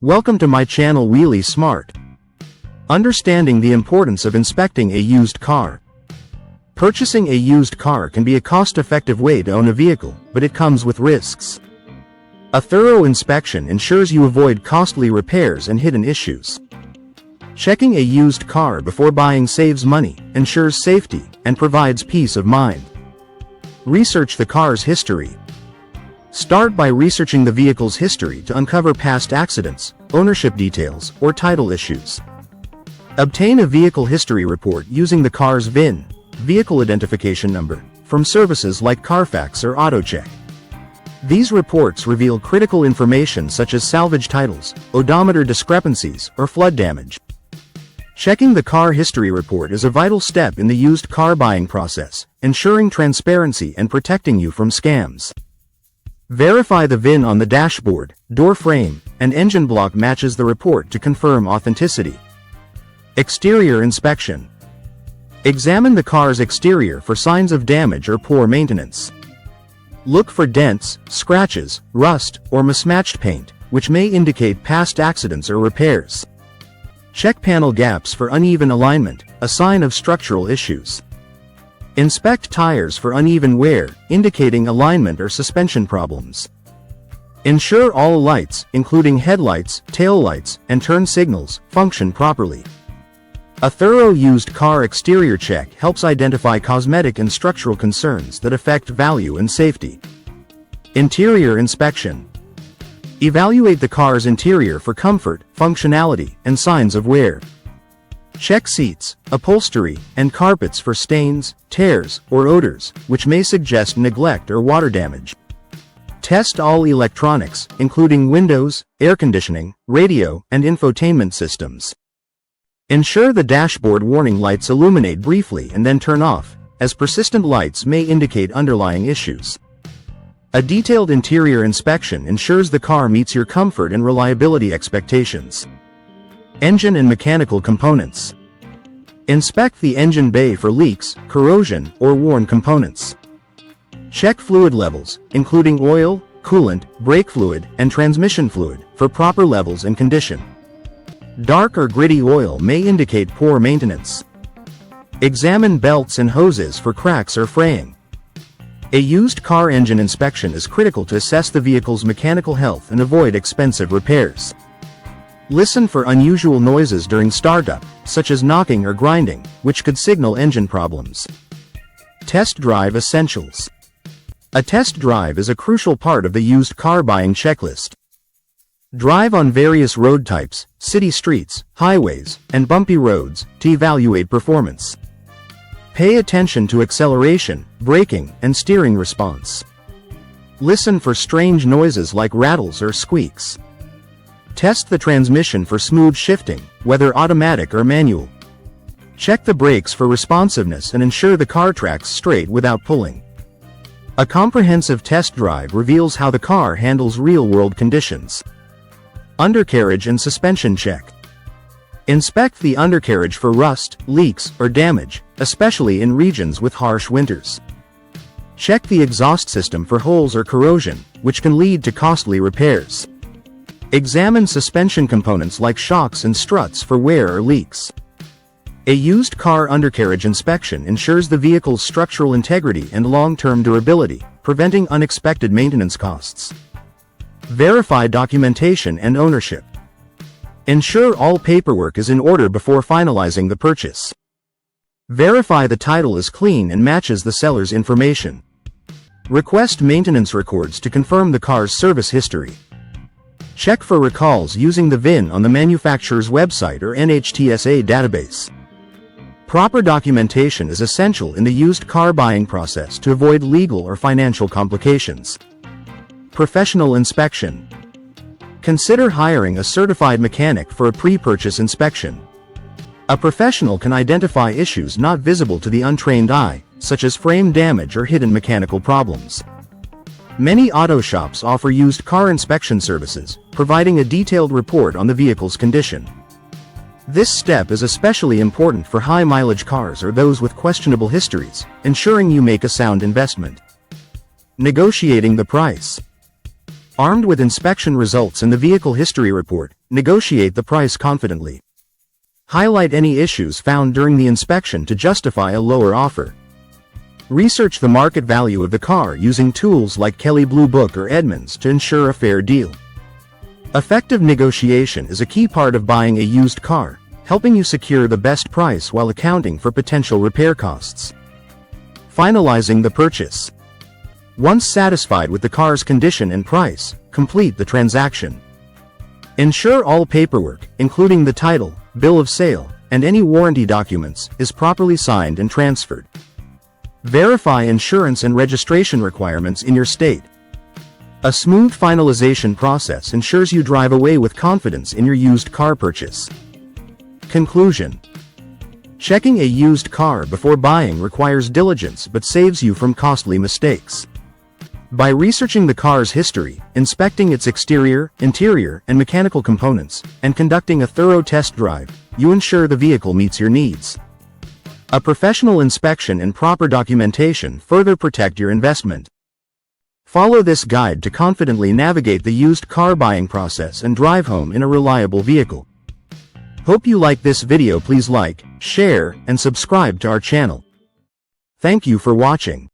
Welcome to my channel Wheelie Smart. Understanding the importance of inspecting a used car. Purchasing a used car can be a cost-effective way to own a vehicle, but it comes with risks. A thorough inspection ensures you avoid costly repairs and hidden issues. Checking a used car before buying saves money, ensures safety, and provides peace of mind. Research the car's history. Start by researching the vehicle's history to uncover past accidents, ownership details, or title issues. Obtain a vehicle history report using the car's VIN, vehicle identification number, from services like Carfax or AutoCheck. These reports reveal critical information such as salvage titles, odometer discrepancies, or flood damage. Checking the car history report is a vital step in the used car buying process, ensuring transparency and protecting you from scams. Verify the VIN on the dashboard, door frame, and engine block matches the report to confirm authenticity. Exterior inspection. Examine the car's exterior for signs of damage or poor maintenance. Look for dents, scratches, rust, or mismatched paint, which may indicate past accidents or repairs. Check panel gaps for uneven alignment, a sign of structural issues. Inspect tires for uneven wear, indicating alignment or suspension problems. Ensure all lights, including headlights, taillights, and turn signals, function properly. A thorough used car exterior check helps identify cosmetic and structural concerns that affect value and safety. Interior inspection. Evaluate the car's interior for comfort, functionality, and signs of wear. Check seats, upholstery, and carpets for stains, tears, or odors, which may suggest neglect or water damage. Test all electronics, including windows, air conditioning, radio, and infotainment systems. Ensure the dashboard warning lights illuminate briefly and then turn off, as persistent lights may indicate underlying issues. A detailed interior inspection ensures the car meets your comfort and reliability expectations. Engine and mechanical components. Inspect the engine bay for leaks, corrosion, or worn components. Check fluid levels, including oil, coolant, brake fluid, and transmission fluid, for proper levels and condition. Dark or gritty oil may indicate poor maintenance. Examine belts and hoses for cracks or fraying. A used car engine inspection is critical to assess the vehicle's mechanical health and avoid expensive repairs. Listen for unusual noises during startup, such as knocking or grinding, which could signal engine problems. Test drive essentials. A test drive is a crucial part of the used car buying checklist. Drive on various road types, city streets, highways, and bumpy roads to evaluate performance. Pay attention to acceleration, braking, and steering response. Listen for strange noises like rattles or squeaks. Test the transmission for smooth shifting, whether automatic or manual. Check the brakes for responsiveness and ensure the car tracks straight without pulling. A comprehensive test drive reveals how the car handles real-world conditions. Undercarriage and suspension check. Inspect the undercarriage for rust, leaks, or damage, especially in regions with harsh winters. Check the exhaust system for holes or corrosion, which can lead to costly repairs. Examine suspension components like shocks and struts for wear or leaks. A used car undercarriage inspection ensures the vehicle's structural integrity and long-term durability, preventing unexpected maintenance costs. Verify documentation and ownership. Ensure all paperwork is in order before finalizing the purchase. Verify the title is clean and matches the seller's information. Request maintenance records to confirm the car's service history. Check for recalls using the VIN on the manufacturer's website or NHTSA database. Proper documentation is essential in the used car buying process to avoid legal or financial complications. Professional inspection. Consider hiring a certified mechanic for a pre-purchase inspection. A professional can identify issues not visible to the untrained eye, such as frame damage or hidden mechanical problems. Many auto shops offer used car inspection services, providing a detailed report on the vehicle's condition. This step is especially important for high-mileage cars or those with questionable histories, ensuring you make a sound investment. Negotiating the price. Armed with inspection results and the vehicle history report, negotiate the price confidently. Highlight any issues found during the inspection to justify a lower offer. Research the market value of the car using tools like Kelley Blue Book or Edmunds to ensure a fair deal. Effective negotiation is a key part of buying a used car, helping you secure the best price while accounting for potential repair costs. Finalizing the purchase. Once satisfied with the car's condition and price, complete the transaction. Ensure all paperwork, including the title, bill of sale, and any warranty documents, is properly signed and transferred. Verify insurance and registration requirements in your state. A smooth finalization process ensures you drive away with confidence in your used car purchase. Conclusion. Checking a used car before buying requires diligence but saves you from costly mistakes. By researching the car's history, inspecting its exterior, interior, and mechanical components, and conducting a thorough test drive, you ensure the vehicle meets your needs. A professional inspection and proper documentation further protect your investment. Follow this guide to confidently navigate the used car buying process and drive home in a reliable vehicle. Hope you like this video. Please like, share, and subscribe to our channel. Thank you for watching.